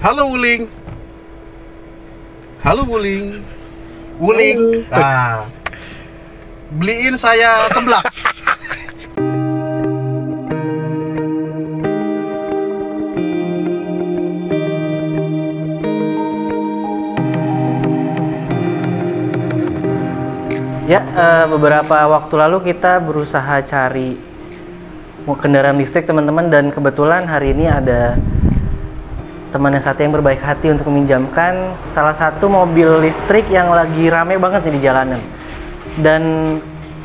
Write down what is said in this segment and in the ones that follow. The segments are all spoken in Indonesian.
Halo Wuling. Halo Wuling. Wuling. Ah. Beliin saya seblak. Ya, beberapa waktu lalu kita berusaha cari kendaraan listrik teman-teman, dan kebetulan hari ini ada teman yang satu yang berbaik hati untuk meminjamkan salah satu mobil listrik yang lagi rame banget nih di jalanan. Dan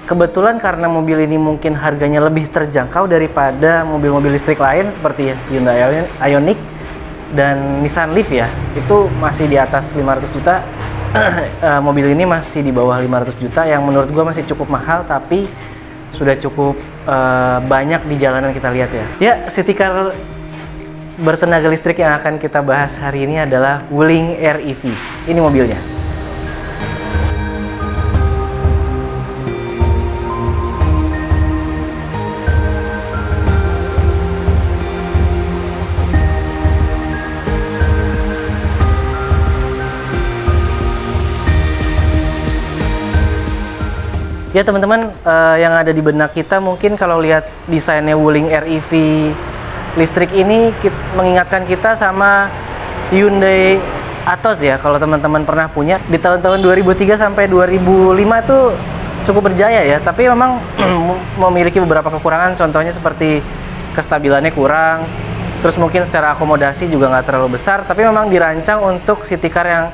kebetulan karena mobil ini mungkin harganya lebih terjangkau daripada mobil-mobil listrik lain seperti Hyundai Ioniq dan Nissan Leaf ya, itu masih di atas 500 juta. Mobil ini masih di bawah 500 juta yang menurut gua masih cukup mahal, tapi sudah cukup banyak di jalanan kita lihat ya. Ya, city car bertenaga listrik yang akan kita bahas hari ini adalah Wuling REV. Ini mobilnya. Ya teman-teman, yang ada di benak kita mungkin kalau lihat desainnya Wuling REV listrik ini mengingatkan kita sama Hyundai Atos ya, kalau teman-teman pernah punya di tahun-tahun 2003 sampai 2005 itu cukup berjaya ya, tapi memang memiliki beberapa kekurangan, contohnya seperti kestabilannya kurang, terus mungkin secara akomodasi juga nggak terlalu besar, tapi memang dirancang untuk city car yang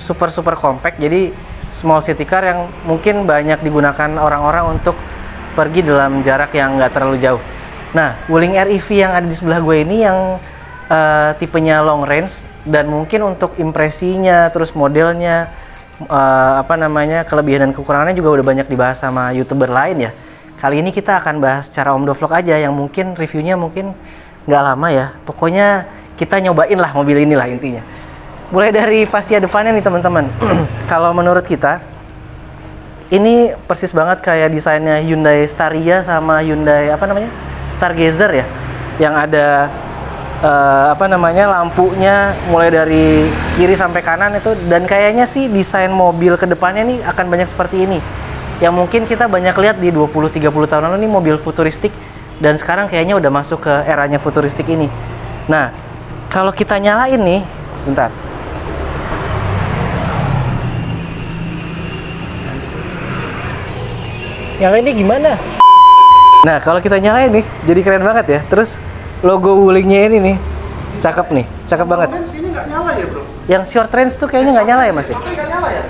super compact, jadi small city car yang mungkin banyak digunakan orang-orang untuk pergi dalam jarak yang nggak terlalu jauh. Nah, Wuling REV yang ada di sebelah gue ini yang tipenya long range, dan mungkin untuk impresinya, terus modelnya, kelebihan dan kekurangannya juga udah banyak dibahas sama YouTuber lain ya. Kali ini kita akan bahas secara Omdo Vlog aja, yang mungkin reviewnya mungkin nggak lama ya. Pokoknya kita nyobain lah mobil ini lah intinya. Mulai dari fascia depannya nih teman-teman. Kalau menurut kita, ini persis banget kayak desainnya Hyundai Staria sama Hyundai Stargazer ya, yang ada lampunya mulai dari kiri sampai kanan itu, dan kayaknya sih desain mobil kedepannya nih akan banyak seperti ini, yang mungkin kita banyak lihat di 20-30 tahun lalu nih, mobil futuristik, dan sekarang kayaknya udah masuk ke eranya futuristik ini. Nah, kalau kita nyalain nih, sebentar. Nyalain ini gimana? Nah, kalau kita nyalain nih, jadi keren banget ya. Terus logo Wulingnya ini nih, cakep nih, cakep banget. Kayaknya nggak nyala ya bro? Yang short range tuh kayaknya nggak nyala ya Mas? Nggak nyala ya?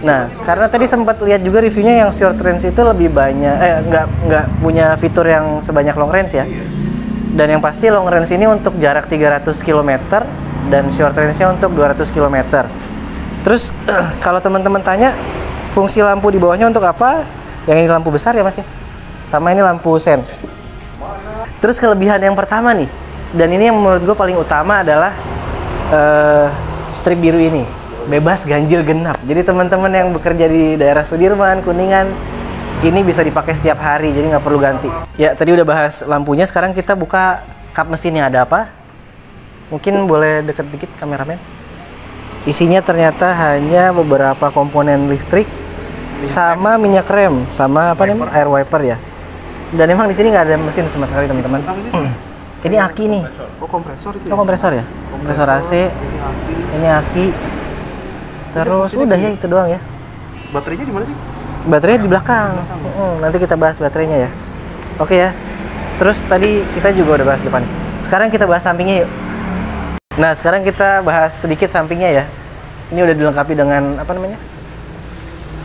Nah, karena tadi sempat lihat juga reviewnya yang short range itu lebih banyak, nggak punya fitur yang sebanyak long range ya. Dan yang pasti long range ini untuk jarak 300 km dan short range-nya untuk 200 km. Terus kalau teman-teman tanya fungsi lampu di bawahnya untuk apa? Yang ini lampu besar ya Mas ya? Sama ini lampu sen. Terus kelebihan yang pertama nih, dan ini yang menurut gue paling utama adalah strip biru ini, bebas ganjil genap. Jadi teman-teman yang bekerja di daerah Sudirman, Kuningan, ini bisa dipakai setiap hari, jadi nggak perlu ganti. Ya tadi udah bahas lampunya, sekarang kita buka kap mesinnya. Ada apa? Mungkin boleh deket dikit kameramen. Isinya ternyata hanya beberapa komponen listrik, sama minyak rem, sama air wiper ya. Dan emang di sini nggak ada mesin sama sekali teman-teman. Ini aki nih. Oh kompresor itu ya? Oh kompresor ya? Kompresor AC. Ini aki. Terus udah ya itu doang ya. Baterainya di mana sih? Baterainya di belakang. Nanti kita bahas baterainya ya. Oke ya. Terus tadi kita juga udah bahas depan. Sekarang kita bahas sampingnya yuk. Nah sekarang kita bahas sedikit sampingnya ya. Ini udah dilengkapi dengan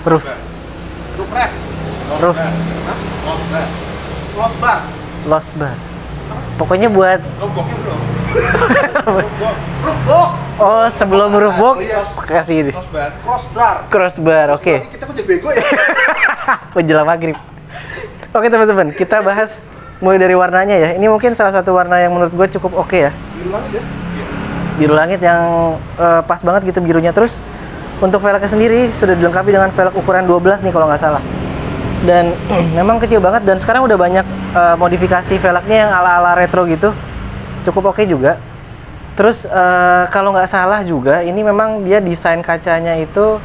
roof. Lost bar. Pokoknya buat roof box. Oh, sebelum roof box kasih ini. Crossbar. Oke. Kita kok jadi bego ya? Menjelang maghrib. Oke teman-teman, kita bahas mulai dari warnanya ya. Ini mungkin salah satu warna yang menurut gue cukup oke ya. Biru langit ya? Biru langit yang pas banget gitu birunya. Terus untuk velgnya sendiri sudah dilengkapi dengan velg ukuran 12 nih kalau nggak salah. Dan memang kecil banget, dan sekarang udah banyak modifikasi velgnya yang ala-ala retro gitu. Cukup oke juga. Terus kalau nggak salah juga ini memang dia desain kacanya itu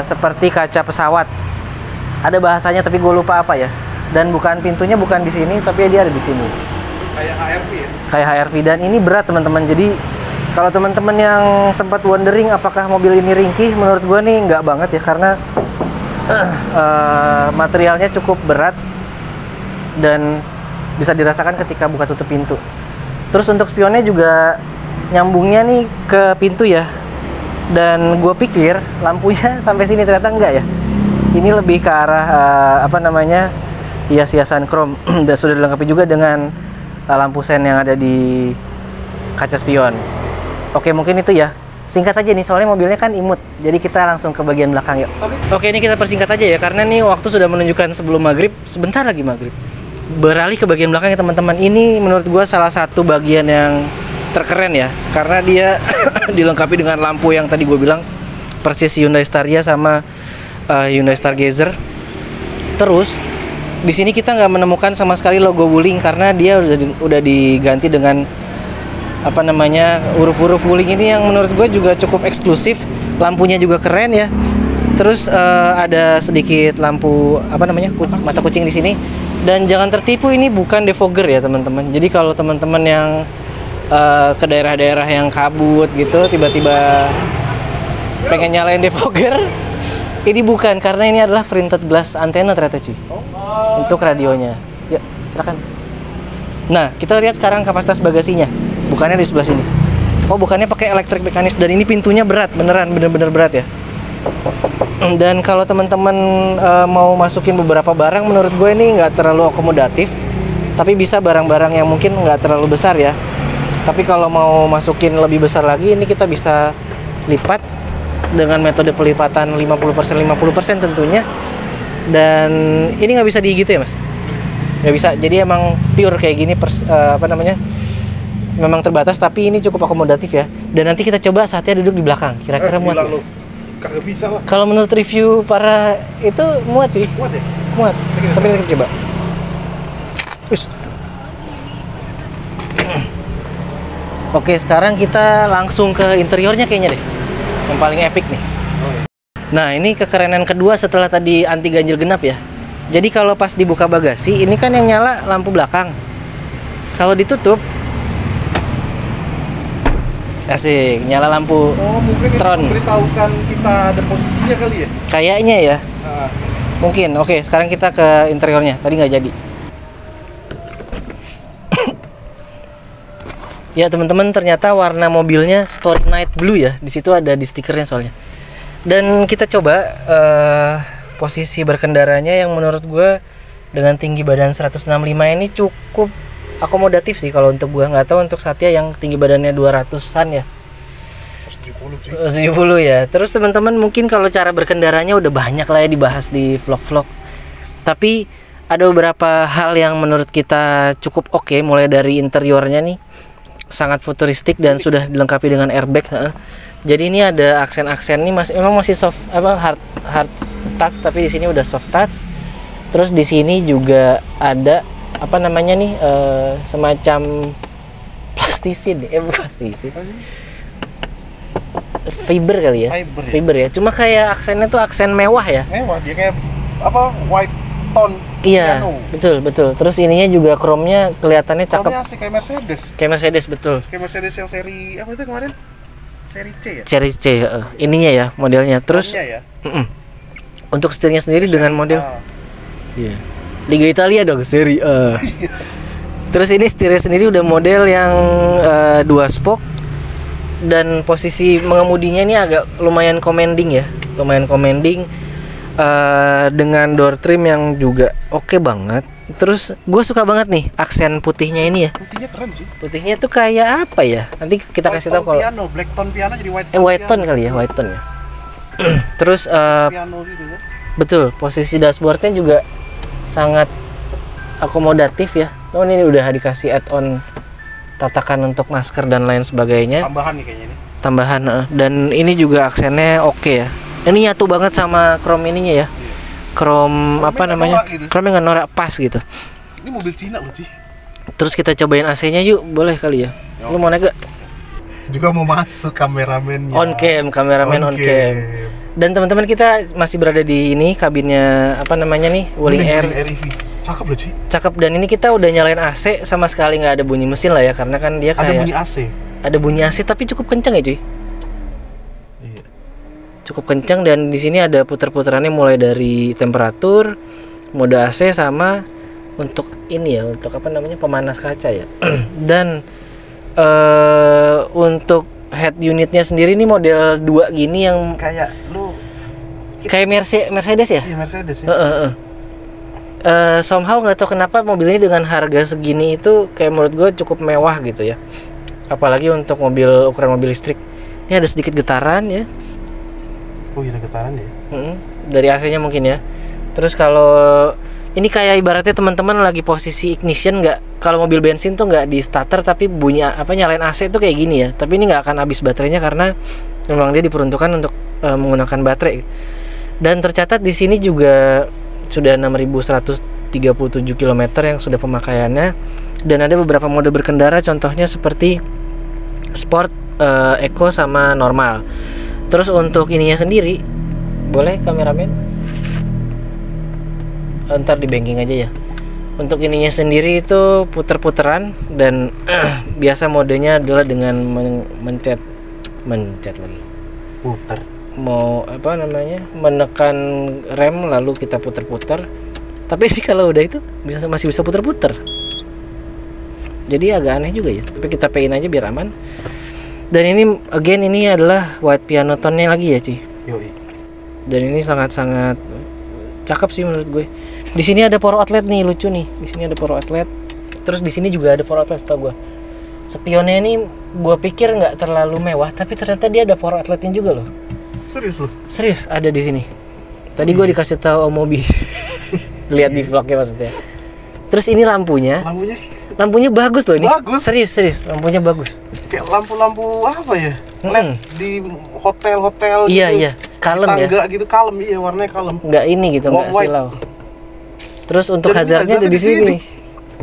seperti kaca pesawat. Ada bahasanya tapi gue lupa apa ya. Dan bukan pintunya bukan di sini tapi dia ada di sini. Kayak HRV ya? Kayak HRV, dan ini berat teman-teman. Jadi kalau teman-teman yang sempat wondering apakah mobil ini ringkih, menurut gue nih nggak banget ya, karena materialnya cukup berat dan bisa dirasakan ketika buka tutup pintu. Terus untuk spionnya juga nyambungnya nih ke pintu ya. Dan gue pikir lampunya sampai sini, ternyata enggak ya. Ini lebih ke arah hias-hiasan chrome. Dan sudah dilengkapi juga dengan lampu sen yang ada di kaca spion. Oke, mungkin itu ya. Singkat aja nih, soalnya mobilnya kan imut. Jadi kita langsung ke bagian belakang yuk. Oke, ini kita persingkat aja ya, karena nih waktu sudah menunjukkan sebelum maghrib. Sebentar lagi maghrib. Beralih ke bagian belakang ya teman-teman. Ini menurut gua salah satu bagian yang terkeren ya, karena dia dilengkapi dengan lampu yang tadi gue bilang persis Hyundai Staria sama Hyundai Stargazer. Terus di sini kita nggak menemukan sama sekali logo Wuling, karena dia udah diganti dengan huruf-huruf Wuling ini yang menurut gue juga cukup eksklusif. Lampunya juga keren ya. Terus ada sedikit lampu mata kucing di sini. Dan jangan tertipu, ini bukan defogger ya teman-teman. Jadi kalau teman-teman yang ke daerah-daerah yang kabut gitu tiba-tiba pengen nyalain defogger, ini bukan, karena ini adalah printed glass antena ternyata cuy. Untuk radionya. Ya, silakan. Nah, kita lihat sekarang kapasitas bagasinya. Bukannya di sebelah sini. Oh, bukannya pakai elektrik mekanis, dan ini pintunya berat, bener-bener berat ya. Dan kalau teman-teman mau masukin beberapa barang, menurut gue ini nggak terlalu akomodatif, tapi bisa barang-barang yang mungkin nggak terlalu besar ya. Tapi kalau mau masukin lebih besar lagi, ini kita bisa lipat dengan metode pelipatan 50% tentunya. Dan ini nggak bisa digigit ya mas? Nggak bisa, jadi emang pure kayak gini memang terbatas, tapi ini cukup akomodatif ya. Dan nanti kita coba saatnya duduk di belakang, kira-kira muat ya? Kagak bisa lah. Kalau menurut review para itu muat cuy. Muat ya? Muat. Tapi nanti kita coba. Oke, sekarang kita langsung ke interiornya kayaknya deh. Yang paling epic nih. Nah, ini kekerenan kedua setelah tadi anti ganjil genap ya. Jadi kalau pas dibuka bagasi, ini kan yang nyala lampu belakang. Kalau ditutup, asik, nyala lampu mungkin Tron. Memberitahukan kita ada posisinya kali ya? Kayaknya ya. Mungkin. Oke, sekarang kita ke interiornya. Tadi nggak jadi. Ya teman-teman, ternyata warna mobilnya Story Night Blue ya. Di situ ada di stikernya soalnya. Dan kita coba posisi berkendaranya yang menurut gue dengan tinggi badan 165 ini cukup akomodatif sih kalau untuk gue. Nggak tahu untuk Satya yang tinggi badannya 200-an ya. 70 ya. Terus teman-teman mungkin kalau cara berkendaranya udah banyak lah ya dibahas di vlog-vlog. Tapi ada beberapa hal yang menurut kita cukup oke, mulai dari interiornya nih sangat futuristik dan sudah dilengkapi dengan airbag. Jadi ini ada aksen-aksen nih memang masih soft hard touch, tapi di sini udah soft touch. Terus di sini juga ada semacam plastisin, fiber kali ya. Fiber ya. Cuma kayak aksennya tuh aksen mewah ya. Mewah, dia kayak white tone. Iya, piano. betul. Terus ininya juga chrome-nya kelihatannya cakep. Chrome-nya sih kayak Mercedes. Kayak Mercedes, betul. Kayak Mercedes yang seri apa itu kemarin? Seri C ya? Seri C, ininya ya modelnya. Terus ya? untuk setirnya sendiri dengan model iya. Liga Italia dong, seri A. Terus ini setirnya sendiri udah model yang 2 spoke, dan posisi mengemudinya ini agak lumayan commanding ya. Dengan door trim yang juga oke banget. Terus gue suka banget nih aksen putihnya ini ya. Putihnya keren sih. Putihnya tuh kayak apa ya? Nanti kita kasih tahu kalau black tone piano jadi white tone. White tone kali ya, white tone ya. Terus piano gitu ya. Betul, posisi dashboardnya juga sangat akomodatif ya. Oh, ini udah dikasih add-on tatakan untuk masker dan lain sebagainya. Tambahan nih kayaknya nih. Tambahan, dan ini juga aksennya oke ya. Ini nyatu banget sama chrome ininya ya. Chrome gitu. Chrome nggak norak, pas gitu. Ini mobil Cina loh, Ci. Terus kita cobain AC-nya yuk, boleh kali ya. Lu mau naik gak? Juga mau masuk kameramennya. Kameramen on cam. Dan teman-teman kita masih berada di ini kabinnya apa namanya nih, Wuling Air. EV. Cakep loh, Ci. Cakep, dan ini kita udah nyalain AC, sama sekali nggak ada bunyi mesin lah ya, karena kan dia kayak Ada bunyi AC. Ada bunyi AC tapi cukup kencang ya, cuy. Iya. Cukup kencang, dan di sini ada puter-puterannya mulai dari temperatur, mode AC, sama untuk ini ya, untuk apa namanya, pemanas kaca ya. Dan untuk head unitnya sendiri ini model 2 gini yang Kayak kayak Mercedes ya? Iya, Mercedes ya. Somehow nggak tahu kenapa mobil ini dengan harga segini itu kayak menurut gue cukup mewah gitu ya. Apalagi untuk ukuran mobil listrik. Ini ada sedikit getaran ya. Oh iya, ada getaran ya. Dari AC-nya mungkin ya. Terus kalau ini kayak ibaratnya teman-teman lagi posisi ignition, nggak, kalau mobil bensin tuh nggak di starter tapi bunyi nyalain AC tuh kayak gini ya. Tapi ini nggak akan habis baterainya karena memang dia diperuntukkan untuk menggunakan baterai. Dan tercatat di sini juga sudah 6.137 km yang sudah pemakaiannya, dan ada beberapa mode berkendara, contohnya seperti sport, eco, sama normal. Terus untuk ininya sendiri, boleh kameramen? Ntar di banking aja ya. Untuk ininya sendiri itu puter-puteran, dan biasa modenya adalah dengan mencet lagi. Puter. Mau apa namanya, menekan rem lalu kita puter-puter. Tapi sih kalau udah itu masih bisa puter-puter. Jadi agak aneh juga ya. Tapi kita payin aja biar aman. Dan ini again, ini adalah white piano tone-nya lagi ya, cuy. Yoi. Dan ini sangat-sangat cakep sih menurut gue. Di sini ada power outlet nih, lucu nih. Di sini ada power outlet. Terus di sini juga ada power outlet, setahu gue. Spionnya ini gue pikir nggak terlalu mewah, tapi ternyata dia ada power outletnya juga loh. Serius loh? Serius, ada di sini. Tadi gue dikasih tahu Om Mobi. Lihat di vlognya maksudnya. Terus ini lampunya bagus loh ini. Bagus. Serius, lampunya bagus. Kayak lampu-lampu apa ya? LED di hotel-hotel Iya, gitu. iya. Kalem ya. Tangga gitu, kalem, iya, warnanya kalem. Nggak ini gitu, nggak White. silau. Terus untuk Dan hazardnya ada hazardnya di di sini. sini.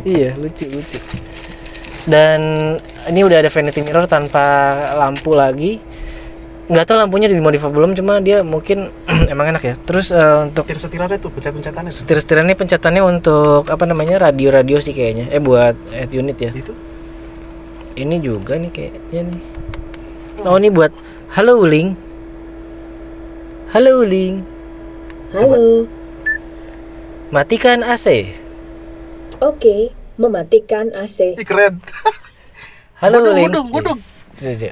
Iya, lucu. Dan ini udah ada vanity mirror tanpa lampu lagi. Nggak tahu lampunya dimodif belum, cuma dia mungkin emang enak ya. Terus untuk Setir-setirannya tuh, pencet-pencetannya. setir-setiran ini pencetannya untuk apa namanya, radio sih kayaknya. Buat head unit ya. Itu. Ini juga nih kayaknya nih. Oh, ini buat halo Wuling. Halo Wuling. Halo. Matikan AC. Oke, mematikan AC. Ih, keren. Halo Wuling. Budung. Iya.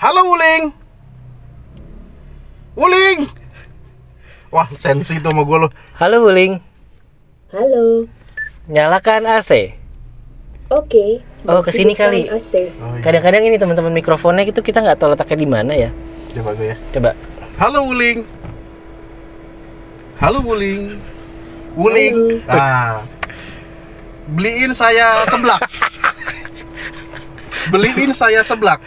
Halo Wuling. Wuling. Wah, sensi tuh sama gue loh. Halo Wuling. Halo. Nyalakan AC. Oke. Oh, kesini kali. matikan AC. Oh, iya. Kadang-kadang ini teman-teman mikrofonnya itu kita nggak tahu letaknya di mana ya. Coba gue ya. Coba. Halo Wuling. Halo Wuling. Wuling. Beliin saya seblak. Beliin saya seblak.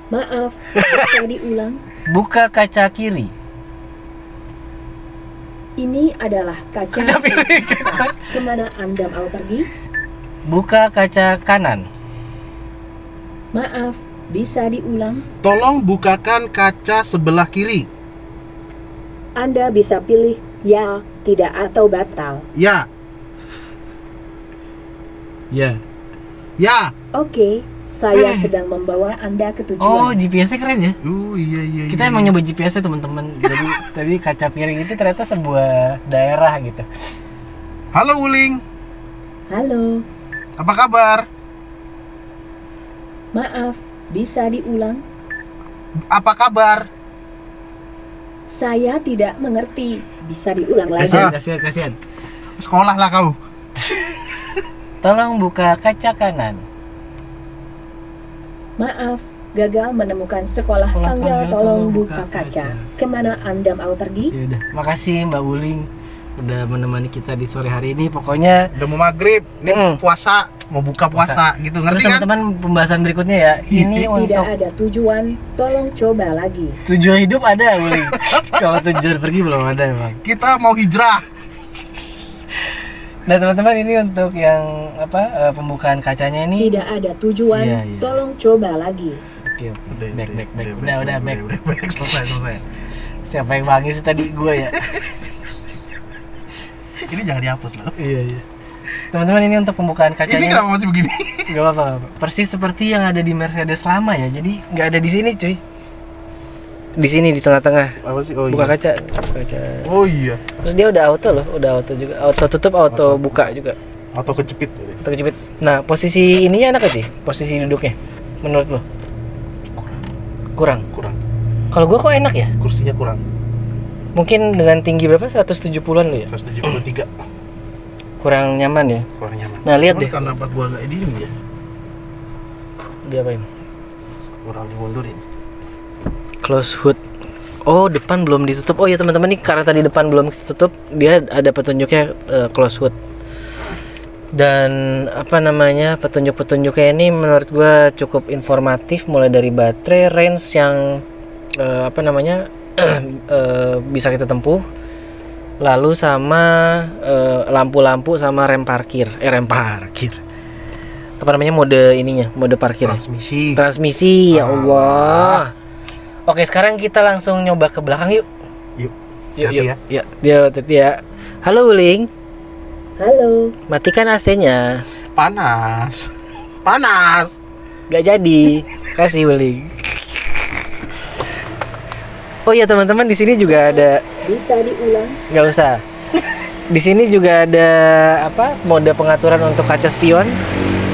Maaf, bisa diulang. Buka kaca kiri. Ini adalah kaca piring. Kemana Anda mau pergi? Buka kaca kanan. Maaf, bisa diulang. Tolong bukakan kaca sebelah kiri. Anda bisa pilih ya, tidak, atau batal. Ya. Ya. Ya. Oke, saya sedang membawa Anda ke Oh, tujuan. GPS-nya keren ya. Iya. Kita emang nyoba GPS-nya teman-teman. Jadi tadi kaca piring itu ternyata sebuah daerah gitu. Halo Wuling. Halo. Apa kabar? Maaf, bisa diulang. Apa kabar? Saya tidak mengerti. Bisa diulang lagi. Kasihan. Sekolah lah kau. Tolong buka kaca kanan. Maaf, gagal menemukan sekolah tanggal. Tolong buka kaca. Kemana Anda mau pergi? Ya udah, makasih Mbak Wuling udah menemani kita di sore hari ini. Pokoknya Udah mau maghrib, ini puasa, mau buka puasa gitu, terus ngerti kan? teman-teman pembahasan berikutnya ya. Ini Tidak untuk ada tujuan. Tolong coba lagi. tujuan hidup ada Wuling. Kalau tujuan pergi belum ada emang. Kita mau hijrah. Nah teman-teman, ini untuk yang apa pembukaan kacanya ini. Tidak ada tujuan, Iya. tolong coba lagi. Oke. Back. Udah, back. Selesai. Siapa yang bangis sih tadi, gue ya? Ini jangan dihapus loh. Iya. Teman-teman, ini untuk pembukaan kacanya. Ini kenapa masih begini? Gak apa-apa. Persis seperti yang ada di Mercedes lama ya. Jadi nggak ada di sini, cuy. Di sini di tengah-tengah. Apa sih? Oh, Buka iya. kaca. Oh iya. Terus dia udah auto loh, udah auto juga. Auto tutup, auto buka juga. Atau kecepit. Auto kejepit. Nah, posisi ininya enak gak sih? Posisi duduknya menurut lo? Kurang. Kalau gua kok enak ya? Kursinya kurang. Mungkin dengan tinggi berapa? 170-an lo ya? 173. Kurang nyaman ya? Kurang nyaman. Nah, lihat deh. Karena part gua nggak editing dia. Diapain? Kurang dimundurin. Close hood. Oh, depan belum ditutup. Oh ya teman-teman, nih karena tadi depan belum ditutup, dia ada petunjuknya close hood. Dan apa namanya, petunjuk-petunjuknya ini menurut gua cukup informatif, mulai dari baterai, range yang apa namanya bisa kita tempuh, lalu sama lampu-lampu sama rem parkir. Apa namanya, mode ininya, mode parkir. Transmisi, ya Allah. Oke, sekarang kita langsung nyoba ke belakang yuk. Yuk. Ya. Halo Wuling. Halo. Matikan AC-nya. Panas. Gak jadi. Kasih Wuling. Oh iya teman-teman, di sini juga ada. Bisa diulang? Gak usah. Di sini juga ada apa? Mode pengaturan untuk kaca spion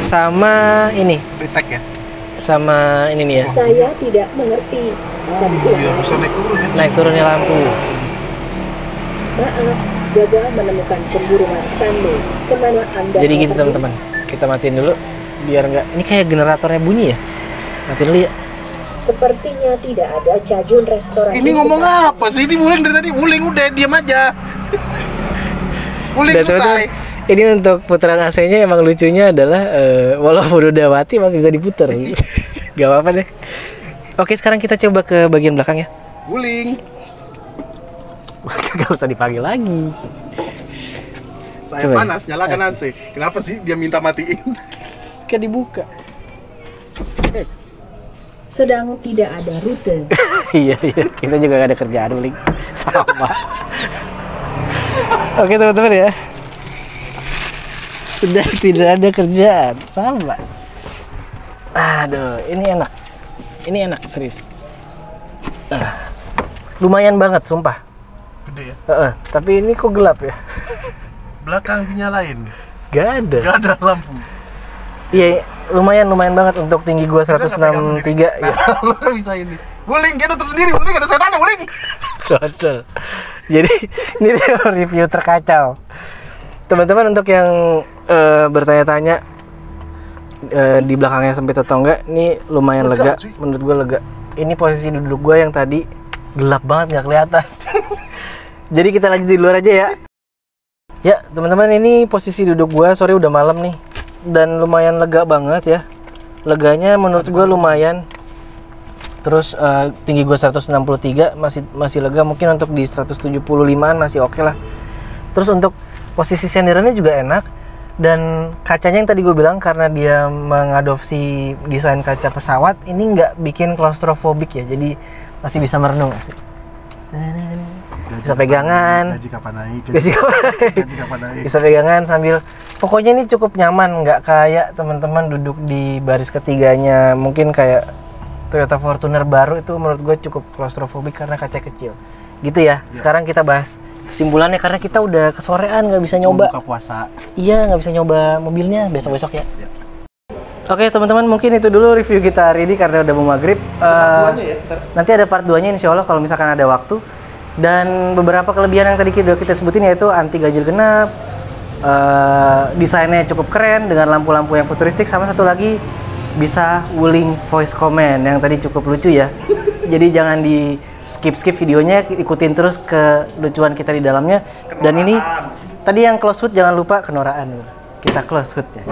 sama ini. Retake ya. Sama ini nih ya. Saya tidak mengerti. Iya, bisa naik turun ya. Naik turunnya lampu. Maaf, gagal menemukan cemburu Anda. Kemana Anda? Jadi gitu teman-teman. Kita matiin dulu biar nggak. Ini kayak generatornya bunyi ya. Matiin dulu ya. Sepertinya tidak ada Cajun restoran. Ini ngomong apa sih? Ini Wuling dari tadi. Wuling udah diam aja. Wuling Dan selesai. teman-teman, ini untuk putaran AC-nya emang lucunya adalah walaupun udah mati masih bisa diputar. Gak apa-apa deh. Oke, sekarang kita coba ke bagian belakang ya. Wuling. Gak usah dipanggil lagi. Saya Coba. panas, nyalakan AC. Kenapa sih dia minta matiin? Kan dibuka. Sedang tidak ada rute. Iya, kita juga gak ada kerjaan Wuling. Sama. Oke teman-teman ya. Sedang tidak ada kerjaan. Sama. Aduh, ini enak serius. Lumayan banget sumpah. Gede ya. Tapi ini kok gelap ya? Belakang dinyalain. Gak ada. Gak ada lampu. Iya, lumayan banget untuk tinggi gua 163 ya. Lu bisa ini. Wuling, dia nutup sendiri. Wuling, ada setan ya, Wuling. Dodol. Jadi ini dia review terkacau. Teman-teman, untuk yang bertanya-tanya di belakangnya sempit atau enggak, ini lumayan lega. Menurut gua lega. Ini posisi duduk gua yang tadi gelap banget, nggak kelihatan. Jadi kita lanjut di luar aja ya. Ya teman-teman, ini posisi duduk gua. Sore udah malam nih, dan lumayan lega banget ya. Leganya menurut gua lumayan. Terus tinggi gua 163, masih lega. Mungkin untuk di 175-an masih oke lah. Terus untuk posisi senderannya juga enak. Dan kacanya yang tadi gue bilang, karena dia mengadopsi desain kaca pesawat, ini nggak bikin klaustrofobik ya. Jadi masih bisa merenung sih. Bisa pegangan. Gaji kapan naik? Bisa pegangan sambil. Pokoknya ini cukup nyaman, nggak kayak teman-teman duduk di baris ketiganya. Mungkin kayak Toyota Fortuner baru itu menurut gue cukup klaustrofobik karena kaca kecil. Gitu ya. Sekarang kita bahas kesimpulannya, karena kita udah kesorean, nggak bisa nyoba. Buka puasa. Iya, nggak bisa nyoba mobilnya, besok-besok ya. Oke teman-teman, mungkin itu dulu review kita hari ini karena udah mau maghrib. Nanti ada part 2-nya insya Allah kalau misalkan ada waktu. Dan beberapa kelebihan yang tadi kita sebutin yaitu anti ganjil genap, desainnya cukup keren dengan lampu-lampu yang futuristik, sama satu lagi bisa Wuling voice command yang tadi cukup lucu ya. Jadi jangan di skip videonya, ikutin terus kelucuan kita di dalamnya. Dan ini tadi yang close hood jangan lupa kenoraan, kita close hoodnya.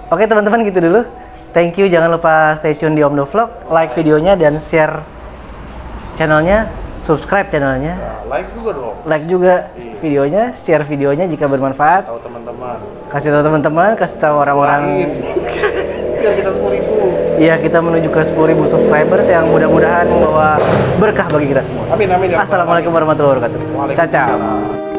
Oke teman-teman, gitu dulu. Thank you, jangan lupa stay tune di Omdo Vlog, like videonya dan share channelnya. subscribe channelnya, Like juga dong. like juga videonya, share videonya jika bermanfaat, Tahu teman-teman. kasih tahu teman-teman, kasih tahu orang-orang. Lain. Biar kita 10.000. Iya, kita menuju ke 10.000 subscribers yang mudah-mudahan membawa berkah bagi kita semua. Amin amin ya. Assalamualaikum warahmatullahi wabarakatuh. Caca. Waalaikumsalam.